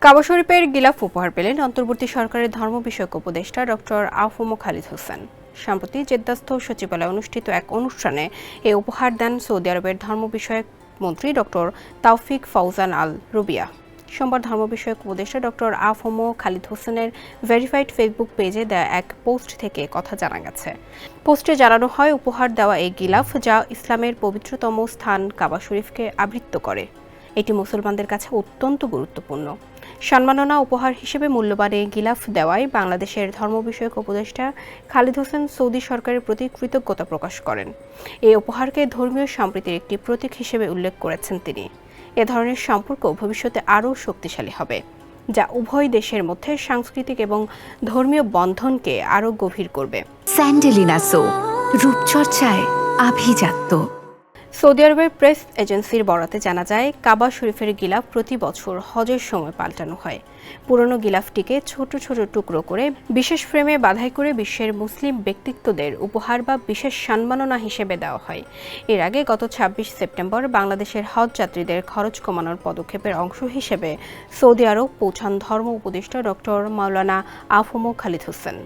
কাবা শরীফের গিলাফ উপহার পেলেন অন্তর্বর্তী সরকারের ধর্ম বিষয়ক উপদেষ্টা ডক্টর আফম খালিদ হোসেন। সম্প্রতি জেদ্দাস্থ সচিবালয়ে অনুষ্ঠিত এক অনুষ্ঠানে এ উপহার দেন সৌদি আরবের ধর্ম বিষয়ক মন্ত্রী ডক্টর তাওফিক ফৌজান আল রুবিয়া। সোমবার ধর্ম বিষয়ক উপদেষ্টা ডক্টর আফম খালিদ হোসেনের ভেরিফাইড ফেসবুক পেজে দেয়া এক পোস্ট থেকে কথা জানা গেছে। পোস্টে জানানো হয়, উপহার দেওয়া এই গিলাফ, যা ইসলামের পবিত্রতম স্থান কাবা শরীফকে আবৃত করে, এটি মুসলমানদের কাছে অত্যন্ত গুরুত্বপূর্ণ। সম্মাননা উপহার হিসেবে মূল্যবান এই গিলাফ দেওয়ায় বাংলাদেশের ধর্ম বিষয়ক উপদেষ্টা খালিদ হোসেন সৌদি সরকারের প্রতি কৃতজ্ঞতা প্রকাশ করেন। এই উপহারকে ধর্মীয় সম্প্রীতির একটি প্রতীক হিসেবে উল্লেখ করেছেন তিনি। এ ধরনের সম্পর্ক ভবিষ্যতে আরও শক্তিশালী হবে, যা উভয় দেশের মধ্যে সাংস্কৃতিক এবং ধর্মীয় বন্ধনকে আরও গভীর করবে। স্যান্ডেলিনা সো, রূপচর্চায় আভিজাত্য। সৌদি আরবের প্রেস এজেন্সির বরাতে জানা যায়, কাবা শরীফের গিলাফ প্রতি বছর হজের সময় পাল্টানো হয়। পুরনো গিলাফটিকে ছোট ছোট টুকরো করে বিশেষ ফ্রেমে বাঁধাই করে বিশ্বের মুসলিম ব্যক্তিত্বদের উপহার বা বিশেষ সম্মাননা হিসেবে দেওয়া হয়। এর আগে গত ২৬ সেপ্টেম্বর বাংলাদেশের হজ যাত্রীদের খরচ কমানোর পদক্ষেপের অংশ হিসেবে সৌদি আরব পৌঁছান ধর্ম উপদেষ্টা ডক্টর মাওলানা আফম খালিদ হোসেন।